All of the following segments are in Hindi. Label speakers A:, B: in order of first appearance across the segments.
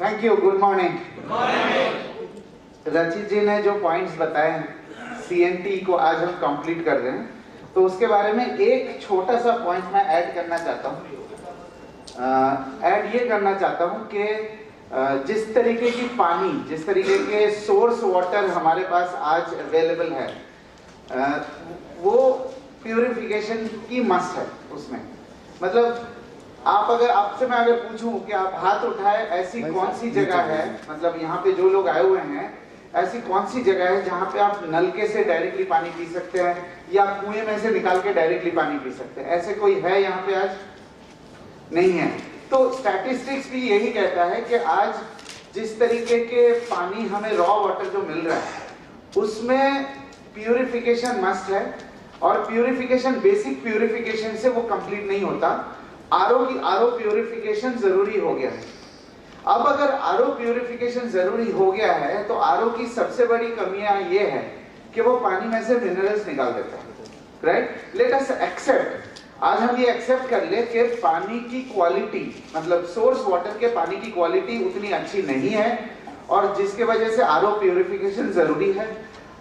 A: Thank you, good morning. रचित जी ने जो पॉइंट्स बताए हैं सीएनटी को आज हम कंप्लीट कर रहे हैं, तो उसके बारे में एक छोटा सा पॉइंट मैं ऐड करना चाहता हूँ। ऐड ये करना चाहता हूँ कि जिस तरीके की पानी, जिस तरीके के सोर्स वाटर हमारे पास आज अवेलेबल है, वो प्यूरिफिकेशन की मस्ट है उसमें। मतलब आपसे मैं अगर पूछूं कि आप हाथ उठाए, ऐसी कौन सी जगह है, मतलब यहाँ पे जो लोग आए हुए हैं, ऐसी कौन सी जगह है जहाँ पे आप नलके से डायरेक्टली पानी पी सकते हैं या कुएं में से निकाल के डायरेक्टली पानी पी सकते हैं? ऐसे कोई है यहाँ पे आज? नहीं है। तो स्टैटिस्टिक्स भी यही कहता है कि आज जिस तरीके के पानी हमें रॉ वाटर जो मिल रहा है उसमें प्यूरिफिकेशन मस्ट है, और प्यूरिफिकेशन, बेसिक प्यूरिफिकेशन से वो कंप्लीट नहीं होता। आरओ प्यूरिफिकेशन जरूरी हो गया है। अब अगर आरओ प्यूरिफिकेशन जरूरी हो गया है तो आरओ की सबसे बड़ी कमियां ये है कि वो पानी में से मिनरल्स निकाल देता है, राइट? लेट अस एक्सेप्ट, आज हम ये एक्सेप्ट कर ले कि पानी की क्वालिटी, मतलब सोर्स वाटर के पानी की क्वालिटी उतनी अच्छी नहीं है, और जिसके वजह से आरओ प्यूरिफिकेशन जरूरी है।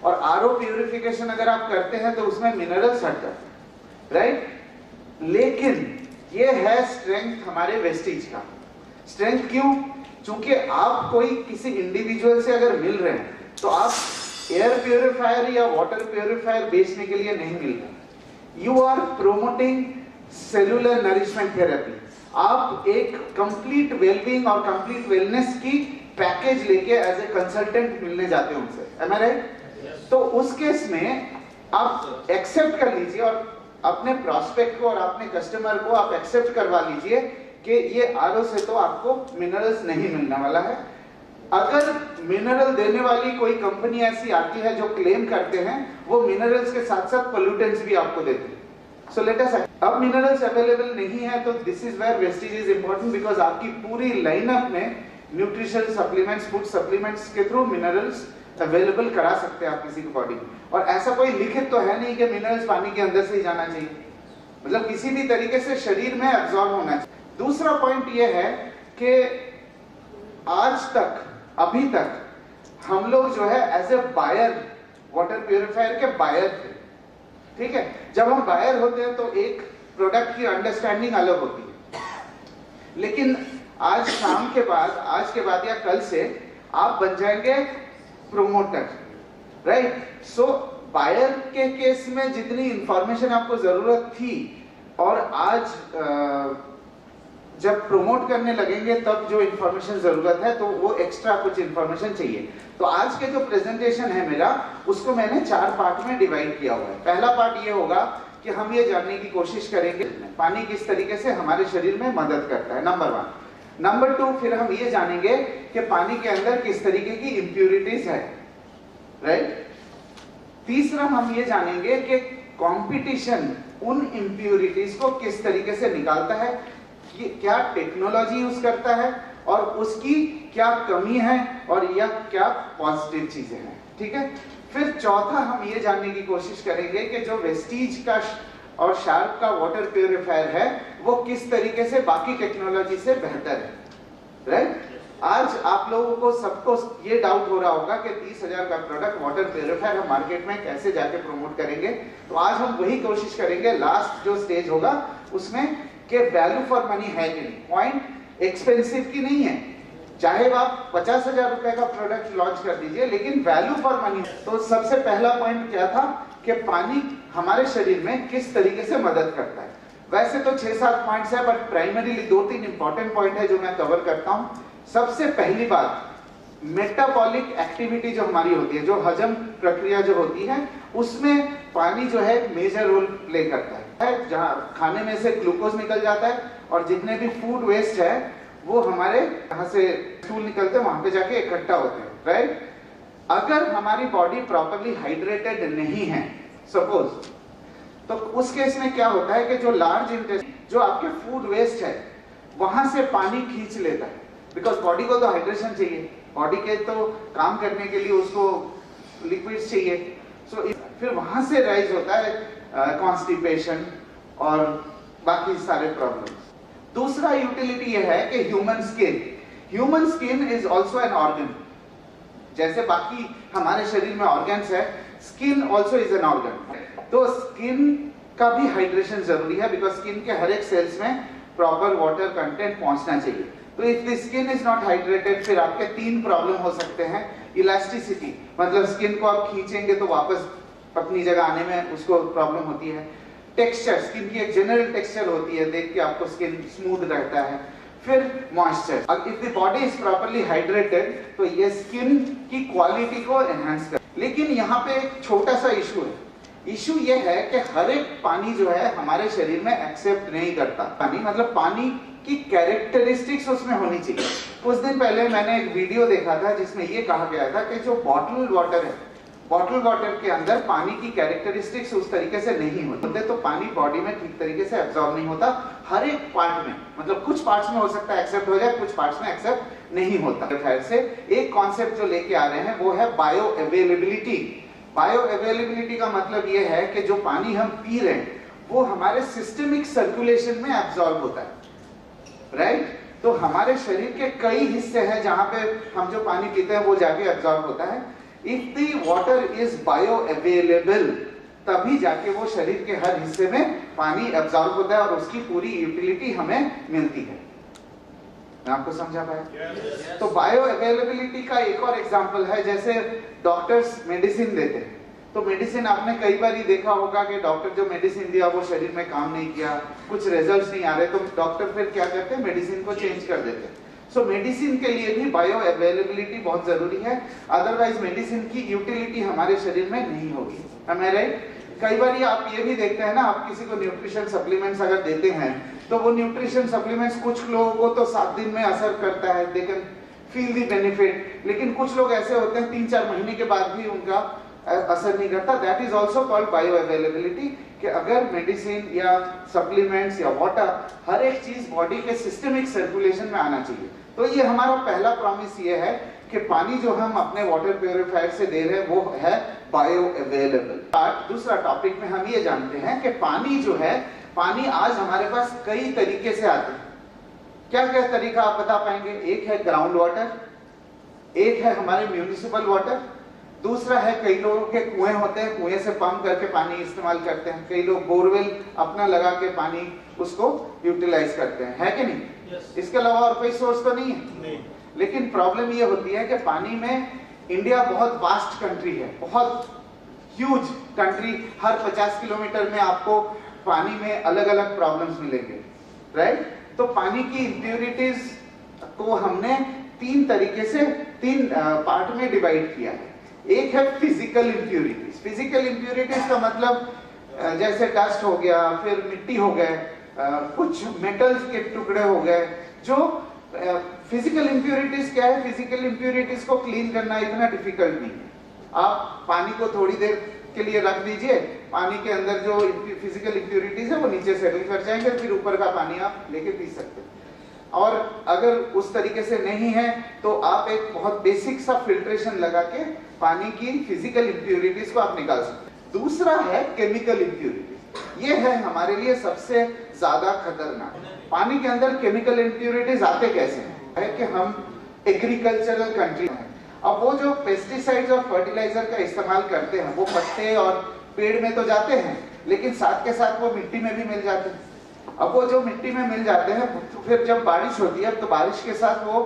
A: और आरओ प्यूरिफिकेशन अगर आप करते हैं तो उसमें मिनरल्स हट जाते हैं, राइट? लेकिन ये है स्ट्रेंथ हमारे वेस्टेज का। स्ट्रेंथ क्यों? क्योंकि आप कोई किसी इंडिविजुअल से अगर मिल रहे हैं तो आप एयर प्यूरिफायर या वाटर प्यूरिफायर बेचने के लिए नहीं मिल रहे। You are promoting cellular nourishment therapy. आप एक कंप्लीट वेलबींग और कंप्लीट वेलनेस की पैकेज लेके एज ए कंसल्टेंट मिलने जाते हैं उनसे, एम आई राइट? तो उस केस में आप एक्सेप्ट कर लीजिए और अपने प्रॉस्पेक्ट को और अपने कस्टमर को आप एक्सेप्ट करवा लीजिए कि ये आरओ से तो आपको मिनरल्स नहीं मिलने वाला है। अगर मिनरल देने वाली कोई कंपनी ऐसी आती है जो क्लेम करते हैं, वो मिनरल्स के साथ साथ पोल्यूटेंट्स भी आपको देते हैं। सो लेट अस, अब मिनरल्स अवेलेबल नहीं है तो this is where wastage is important, because आपकी पूरी लाइनअप में न्यूट्रिशन सप्लीमेंट्स, फूड सप्लीमेंट्स के थ्रू मिनरल्स अवेलेबल करा सकते हैं आप किसी की बॉडी में। और ऐसा कोई लिखित तो है नहीं कि मिनरल्स पानी के अंदर से ही जाना चाहिए, मतलब किसी भी तरीके से शरीर में एब्जॉर्ब होना चाहिए। दूसरा पॉइंट ये है कि आज तक, अभी तक हम लोग जो है as a buyer, water purifier के बायर थे, ठीक है? जब हम बायर होते हैं तो एक प्रोडक्ट की अंडरस्टैंडिंग अलग होती है, लेकिन आज शाम के बाद, आज के बाद या कल से आप बन जाएंगे प्रोमोटर, राइट? सो बायर के केस में जितनी इंफॉर्मेशन आपको जरूरत थी, और आज जब प्रोमोट करने लगेंगे तब जो इंफॉर्मेशन जरूरत है तो वो एक्स्ट्रा कुछ इंफॉर्मेशन चाहिए। तो आज के जो प्रेजेंटेशन है मेरा, उसको मैंने 4 पार्ट में डिवाइड किया हुआ है। पहला पार्ट ये होगा कि हम ये जानने की कोशिश करेंगे पानी किस तरीके से हमारे शरीर में मदद करता है, नंबर 1। नंबर 2, फिर हम ये जानेंगे कि पानी के अंदर किस तरीके की इम्प्यूरिटीज है, राइट? तीसरा, हम ये जानेंगे कि कंपटीशन उन इम्प्यूरिटीज को किस तरीके से निकालता है, क्या टेक्नोलॉजी यूज करता है, और उसकी क्या कमी है और या क्या पॉजिटिव चीजें हैं, ठीक है? फिर चौथा, हम ये जानने की कोशिश करेंगे कि जो वेस्टीज का और शार्प का वाटर प्यूरिफायर है वो किस तरीके से बाकी टेक्नोलॉजी से बेहतर है, राइट? आज आप लोगों को सबको ये डाउट हो रहा होगा कि 30,000 का प्रोडक्ट वाटर प्यूरिफायर हम मार्केट में कैसे जाके प्रमोट करेंगे। तो आज हम वही कोशिश करेंगे, लास्ट जो स्टेज होगा उसमें, कि वैल्यू फॉर मनी है कि नहीं। पॉइंट एक्सपेंसिव की नहीं है, चाहे आप 50,000 रुपए का प्रोडक्ट लॉन्च कर दीजिए, लेकिन वैल्यू फॉर मनी। तो सबसे पहला पॉइंट क्या था कि पानी हमारे शरीर में किस तरीके से मदद करता है। वैसे तो 6-7 पॉइंट्स है, बट प्राइमरीली 2-3 इंपॉर्टेंट पॉइंट है जो मैं कवर करता हूं। सबसे पहली बात, मेटाबॉलिक एक्टिविटी जो हमारी होती है, जो हजम प्रक्रिया जो होती है, उसमें पानी जो है मेजर रोल प्ले करता है। जहाँ खाने में से ग्लूकोज निकल जाता है और जितने भी फूड वेस्ट है वो हमारे यहाँ से स्टूल निकलते हैं, वहां पे जाके इकट्ठा होते हैं, राइट? अगर हमारी बॉडी प्रॉपरली हाइड्रेटेड नहीं है सपोज, तो उस केस में क्या होता है कि जो लार्ज इंटेस्टाइन, जो आपके फूड वेस्ट है, वहां से पानी खींच लेता है, बिकॉज बॉडी को तो हाइड्रेशन चाहिए, बॉडी के तो काम करने के लिए उसको लिक्विड्स चाहिए। सो फिर वहां से राइज होता है कॉन्स्टिपेशन और बाकी सारे प्रॉब्लम्स। दूसरा यूटिलिटी ये है कि human skin is also an organ. जैसे बाकी हमारे शरीर में ऑर्गन्स है, skin also is an organ. तो स्किन का भी हाइड्रेशन जरूरी है, बिकॉज स्किन के हर एक सेल्स में प्रॉपर वाटर कंटेंट पहुंचना चाहिए। तो if the skin is not hydrated, फिर आपके 3 प्रॉब्लम हो सकते हैं। इलास्टिसिटी, मतलब स्किन को आप खींचेंगे तो वापस अपनी जगह आने में उसको प्रॉब्लम होती है। टेक्सचर, स्किन की एक जनरल टेक्सचर होती है, देख के आपको स्किन स्मूथ रहता है। फिर मॉइस्चर, अब if the body is properly hydrated तो ये स्किन की क्वालिटी को एनहांस कर। लेकिन यहाँ पे एक छोटा सा इशू है। इशू ये है कि हर एक पानी जो है हमारे शरीर में एक्सेप्ट नहीं करता। पानी मतलब पानी की कैरेक्टरिस्टिक्स उसमें होनी चाहिए। कुछ दिन पहले मैंने एक वीडियो देखा था जिसमें ये कहा गया था कि जो बॉटल वाटर है, बॉटल वाटर के अंदर पानी की कैरेक्टरिस्टिक्स उस तरीके से नहीं होते, तो पानी बॉडी में ठीक तरीके से एब्जॉर्ब नहीं होता हर एक पार्ट में। मतलब कुछ पार्ट्स में हो सकता है एक्सेप्ट हो जाए, कुछ पार्ट्स में एक्सेप्ट नहीं होता। खैर से एक कॉन्सेप्ट जो लेके आ रहे हैं वो है बायो अवेलेबिलिटी। बायो अवेलेबिलिटी का मतलब ये है कि जो पानी हम पी रहे हैं वो हमारे सिस्टमिक सर्कुलेशन में एब्जॉर्ब होता है, राइट? तो हमारे शरीर के कई हिस्से हैं जहां पे हम जो पानी पीते हैं वो जाके एब्जॉर्ब होता है। If the water is bio available, तभी जाके वो शरीर के हर हिस्से में पानी एब्जॉर्ब होता है और उसकी पूरी यूटिलिटी हमें मिलती है। मैं आपको समझा पाया? yes. तो बायो अवेलेबिलिटी का एक और एग्जांपल है, जैसे डॉक्टर्स मेडिसिन देते हैं। तो मेडिसिन आपने कई बार ही देखा होगा कि डॉक्टर जो मेडिसिन दिया वो शरीर में काम नहीं किया, कुछ रिजल्ट्स नहीं आ रहे, तो डॉक्टर फिर क्या करते हैं, मेडिसिन को चेंज कर देते हैं। सो मेडिसिन के लिए भी बायो अवेलेबिलिटी बहुत जरूरी है, अदरवाइज मेडिसिन की यूटिलिटी हमारे शरीर में नहीं होगी। Am I right? कई बार आप ये भी देखते हैं ना, आप किसी को न्यूट्रिशन सप्लीमेंट्स अगर देते हैं तो वो न्यूट्रिशन सप्लीमेंट्स कुछ लोगों को तो 7 दिन में असर करता है, they can feel the benefit, लेकिन कुछ लोग ऐसे होते हैं 3-4 महीने के बाद भी उनका असर नहीं करता। That is also called bio availability, कि अगर मेडिसिन या सप्लीमेंट्स या वाटर, हर एक चीज बॉडी के सिस्टमिक सर्कुलेशन में आना चाहिए। तो ये हमारा पहला प्रॉमिस ये है कि पानी जो हम अपने वाटर प्यूरिफायर से दे रहे हैं वो है बायो अवेलेबल। दूसरा टॉपिक में हम ये जानते हैं कि पानी जो है, पानी आज हमारे पास कई तरीके से आते हैं। क्या क्या तरीका आप बता पाएंगे? एक है ग्राउंड वाटर, एक है हमारे म्यूनिसिपल वाटर, दूसरा है कई लोगों के कुएं होते हैं, कुएं से पंप करके पानी इस्तेमाल करते हैं, कई लोग बोरवेल अपना लगा के पानी उसको यूटिलाइज करते हैं, है कि नहीं? yes. इसके अलावा और कोई सोर्स तो नहीं है? नहीं। लेकिन प्रॉब्लम ये होती है कि पानी में, इंडिया बहुत वास्ट कंट्री है, बहुत ह्यूज कंट्री, हर 50 किलोमीटर में आपको पानी में अलग अलग प्रॉब्लम्स मिलेंगे, राइट? तो पानी की इम्प्योरिटीज को हमने 3 तरीके से 3 पार्ट में डिवाइड किया है। एक है फिजिकल इम्प्योरिटीज। फिजिकल इम्प्योरिटीज का मतलब जैसे डस्ट हो गया, फिर मिट्टी हो गए, कुछ मेटल्स के टुकड़े हो गए। जो फिजिकल इम्प्योरिटीज क्या है? फिजिकल इम्प्योरिटीज को क्लीन करना इतना डिफिकल्ट नहीं है। आप पानी को थोड़ी देर के लिए रख दीजिए, पानी के अंदर जो फिजिकल इम्प्योरिटीज है वो नीचे सेटल कर जाएंगे, फिर ऊपर का पानी आप लेके पी सकते हैं। और अगर उस तरीके से नहीं है तो आप एक बहुत बेसिक सा फिल्ट्रेशन लगा के पानी की फिजिकल इम्प्योरिटीज को आप निकाल सकते हैं। दूसरा है केमिकल इम्प्योरिटीज। ये है हमारे लिए सबसे ज्यादा खतरनाक। पानी के अंदर केमिकल इम्प्योरिटीज आते कैसे हैं? है कि हम एग्रीकल्चरल कंट्री हैं। अब वो जो पेस्टिसाइड्स और फर्टिलाइजर का इस्तेमाल करते हैं वो पत्ते और पेड़ में तो जाते हैं, लेकिन साथ के साथ वो मिट्टी में भी मिल जाते हैं। अब वो जो मिट्टी में मिल जाते हैं तो फिर जब बारिश होती है तो बारिश के साथ वो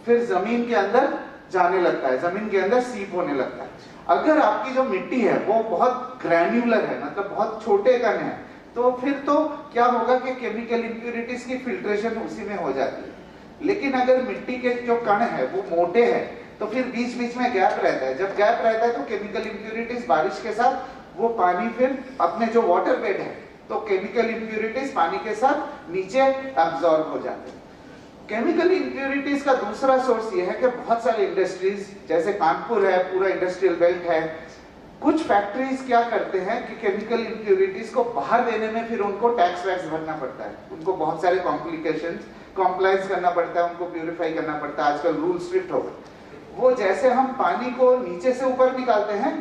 A: फिर जमीन के अंदर जाने लगता है, जमीन के अंदर सीप होने लगता है। अगर आपकी जो मिट्टी है वो बहुत ग्रैन्युलर है, मतलब बहुत छोटे कण है, तो फिर तो क्या होगा कि केमिकल इम्प्योरिटीज की फिल्ट्रेशन उसी में हो जाती है। लेकिन अगर मिट्टी के जो कण है वो मोटे हैं तो फिर बीच बीच में गैप रहता है। जब गैप रहता है तो केमिकल इम्प्योरिटीज बारिश के साथ वो पानी फिर अपने जो वाटर बेड है तो केमिकल इम्प्योरिटीज पानी के साथ नीचे एब्जॉर्ब हो जाते हैं। केमिकल इम्प्योरिटीज का दूसरा सोर्स ये है कि बहुत सारे इंडस्ट्रीज, जैसे कानपुर है, पूरा इंडस्ट्रियल बेल्ट है, कुछ फैक्ट्रीज क्या करते हैं कि केमिकल इम्प्योरिटीज को बाहर देने में फिर उनको टैक्स वैक्स भरना पड़ता है, उनको बहुत सारे कॉम्प्लिकेशंस कॉम्प्लाइंस करना पड़ता है, उनको प्यूरिफाई करना पड़ता है। आजकल रूल स्ट्रिक्ट हो गए। वो जैसे हम पानी को नीचे से ऊपर निकालते हैं,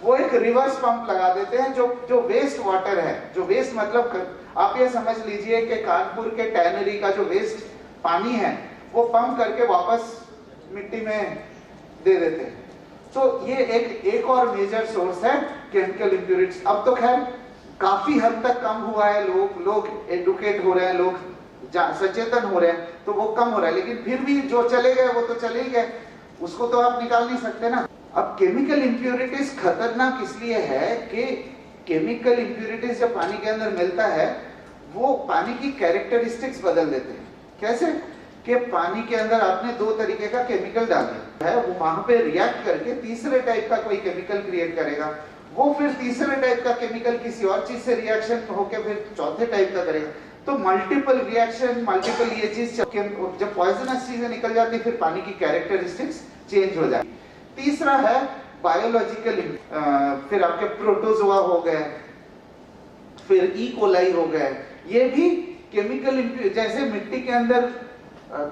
A: वो एक रिवर्स पंप लगा देते हैं। जो वेस्ट वाटर है, जो वेस्ट मतलब आप ये समझ लीजिए कि कानपुर के टैनरी का जो वेस्ट पानी है वो पंप करके वापस मिट्टी में दे देते हैं। तो ये एक और मेजर सोर्स है केमिकल इंप्यूरिटीज। अब तो खैर काफी हद तक कम हुआ है, लोग एडुकेट हो रहे हैं, लोग सचेतन हो रहे हैं, तो वो कम हो रहा है, लेकिन फिर भी जो चले गए वो तो चले ही गए, उसको तो आप निकाल नहीं सकते ना। अब केमिकल इंप्यूरिटीज खतरनाक इसलिए है कि केमिकल इंप्यूरिटीज जब पानी के अंदर मिलता है वो पानी की कैरेक्टरिस्टिक्स बदल देते हैं। कैसे कि पानी के अंदर आपने दो तरीके का केमिकल डाल दिया है, वो वहां पे रिएक्ट करके तीसरे टाइप का कोई केमिकल क्रिएट करेगा, वो फिर तीसरे टाइप का केमिकल किसी और चीज से रिएक्शन होकर फिर चौथे टाइप का करेगा। तो मल्टीपल रिएक्शन, मल्टीपल ये चीज जब पॉइजनस चीजें निकल जाती है फिर पानी की कैरेक्टरिस्टिक्स चेंज हो जाती है। तीसरा है बायोलॉजिकल, फिर आपके प्रोटोजोआ हो गए, फिर ई कोलाई हो गए, ये भी केमिकल, जैसे मिट्टी के अंदर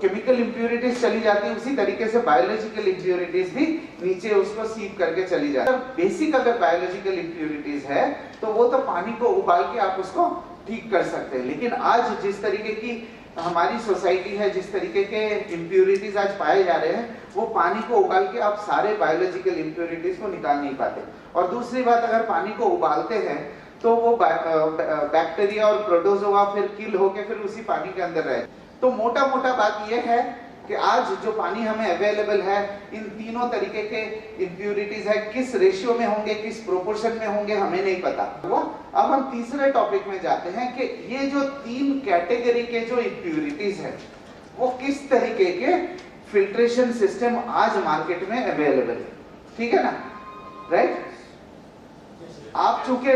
A: केमिकल इंप्यूरिटीज चली जाती है उसी तरीके से बायोलॉजिकल इंप्यूरिटीज भी नीचे उसको सीप करके चली जाती है। बेसिक अगर बायोलॉजिकल इंप्यूरिटीज है तो वो तो पानी को उबाल के आप उसको ठीक कर सकते हैं, लेकिन आज जिस तरीके की हमारी सोसाइटी है, जिस तरीके के इंप्यूरिटीज आज पाए जा रहे हैं, वो पानी को उबाल के आप सारे बायोलॉजिकल इंप्यूरिटीज को निकाल नहीं पाते। और दूसरी बात, अगर पानी को उबालते हैं तो वो बैक्टीरिया और प्रोटोजोआ फिर किल होके फिर उसी पानी के अंदर रहे। तो मोटा मोटा बात यह है कि आज जो पानी हमें अवेलेबल है, इन तीनों तरीके के इंप्यूरिटीज है, किस रेशियो में होंगे, किस प्रोपोर्शन में होंगे, हमें नहीं पता हुआ। अब हम तीसरे टॉपिक में जाते हैं कि ये जो तीन कैटेगरी के जो इंप्यूरिटीज है वो किस तरीके के फिल्ट्रेशन सिस्टम आज मार्केट में अवेलेबल है। ठीक है ना, राइट? आप चूंकि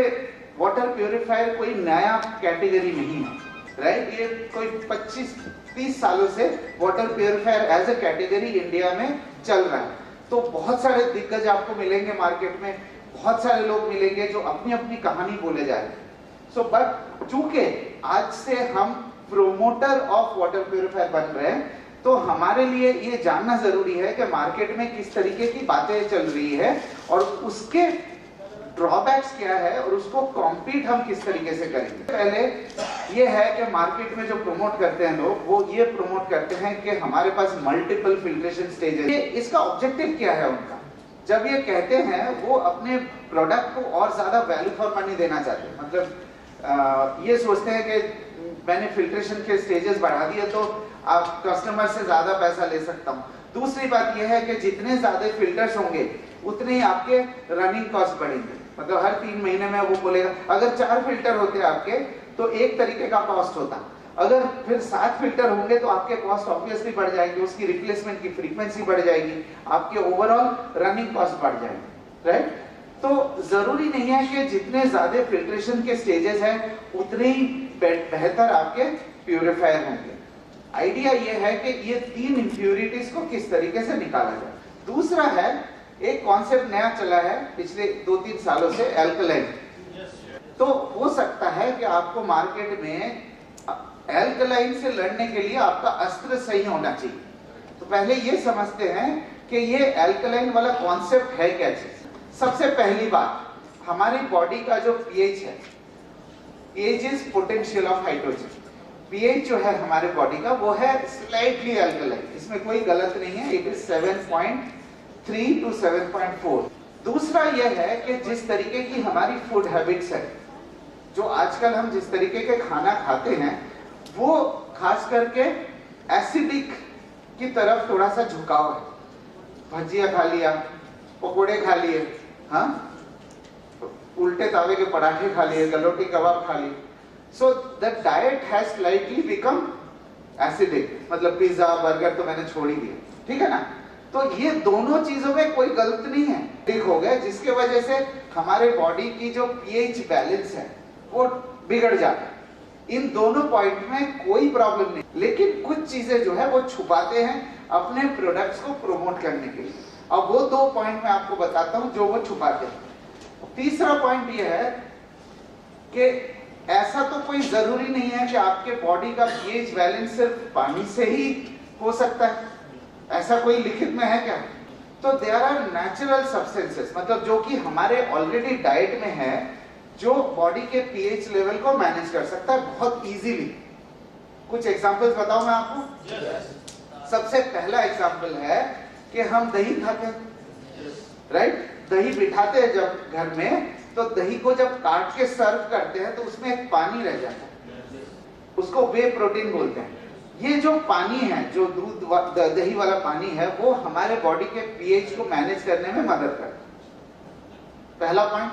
A: वाटर प्यूरिफायर कोई नया कैटेगरी नहीं है, राइट? ये कोई 25-30 सालों से water purifier as a category India में चल रहा है। तो बहुत सारे दिग्गज आपको मिलेंगे मार्केट में, बहुत सारे लोग मिलेंगे जो अपनी अपनी कहानी बोले जा रहे हैं। सो बट चूंकि आज से हम प्रोमोटर ऑफ वाटर प्यूरिफायर बन रहे हैं, तो हमारे लिए ये जानना जरूरी है कि मार्केट में किस तरीके की बातें चल रही है और उसके ड्रॉबैक्स क्या है और उसको कॉम्पीट हम किस तरीके से करेंगे। पहले ये है कि मार्केट में जो प्रमोट करते हैं लोग, वो ये प्रमोट करते हैं कि हमारे पास मल्टीपल फिल्ट्रेशन स्टेजेस है। इसका ऑब्जेक्टिव क्या है उनका? जब ये कहते हैं वो अपने प्रोडक्ट को और ज्यादा वैल्यू फॉर मनी देना चाहते हैं। मतलब ये सोचते हैं कि मैंने फिल्ट्रेशन के स्टेजेस बढ़ा दिए तो आप कस्टमर से ज्यादा पैसा ले सकता हूँ। दूसरी बात यह है कि जितने ज्यादा फिल्टर्स होंगे उतने ही आपके रनिंग कॉस्ट बढ़ेंगे। मतलब हर 3 महीने में वो बोलेगा अगर 4 फिल्टर होते आपके तो एक तरीके का कॉस्ट होता, अगर फिर 7 फिल्टर होंगे तो आपके कॉस्ट ऑब्वियसली बढ़ जाएंगे, उसकी रिप्लेसमेंट की फ्रीक्वेंसी बढ़ जाएगी, आपके ओवरऑल रनिंग कॉस्ट बढ़ जाएंगे, राइट? तो जरूरी नहीं है कि जितने ज्यादा फिल्ट्रेशन के स्टेजेस हैं उतने ही बेहतर आपके प्यूरिफायर होंगे। आइडिया ये है कि ये 3 इंप्यूरिटीज को किस तरीके से निकाला जाए। दूसरा है, एक कॉन्सेप्ट नया चला है पिछले 2-3 सालों से, एल्कलाइन। तो हो सकता है कि आपको मार्केट में एल्कलाइन से लड़ने के लिए आपका अस्त्र सही होना चाहिए। तो पहले ये समझते हैं कि ये एल्कलाइन वाला कॉन्सेप्ट है क्या चीज। सबसे पहली बात, हमारी बॉडी का जो पीएच है, pH is potential of hydrogen. PH जो है हमारे बॉडी का वो है स्लाइटली एल्कलाइन, इसमें कोई गलत नहीं है, इट इज 7.3 to 7.4। दूसरा यह है कि जिस तरीके की हमारी फूड हैबिट्स है, जो आजकल हम जिस तरीके के खाना खाते हैं वो खास करके एसिडिक की तरफ थोड़ा सा झुकाव है। भजिया खा लिया, पकोड़े खा लिए, हाँ, उल्टे तावे के पराठे खा लिए, गलोटी कबाब खा लिए। So the diet has slightly become acidic, मतलब पिज्जा बर्गर तो मैंने छोड़ ही दिया, ठीक है ना? तो ये दोनों चीजों में कोई गलत नहीं है, ठीक हो गया, जिसके वजह से हमारे बॉडी की जो पीएच बैलेंस है वो बिगड़ जाता है। इन दोनों पॉइंट में कोई प्रॉब्लम नहीं, लेकिन कुछ चीजें जो है वो छुपाते हैं अपने प्रोडक्ट्स को प्रमोट करने के लिए। अब वो 2 पॉइंट मैं आपको बताता हूं जो वो छुपाते हैं। तीसरा पॉइंट ये है कि ऐसा तो कोई जरूरी नहीं है कि आपके बॉडी का पीएच बैलेंस सिर्फ पानी से ही हो सकता है, ऐसा कोई लिखित में है क्या? तो देयर आर नेचुरल सब्सटेंसेस, मतलब जो कि हमारे ऑलरेडी डाइट में है, जो बॉडी के पीएच लेवल को मैनेज कर सकता है बहुत इजीली। कुछ एग्जांपल्स बताऊं मैं आपको? सबसे पहला एग्जाम्पल है कि हम दही खाते हैं, राइट? दही बिठाते हैं जब घर में, तो दही को जब काट के सर्व करते हैं तो उसमें एक पानी रह जाता है, उसको वे प्रोटीन बोलते हैं। ये जो पानी है, जो दूध दही वाला पानी है, वो हमारे बॉडी के पीएच को मैनेज करने में मदद करता है। पहला पॉइंट।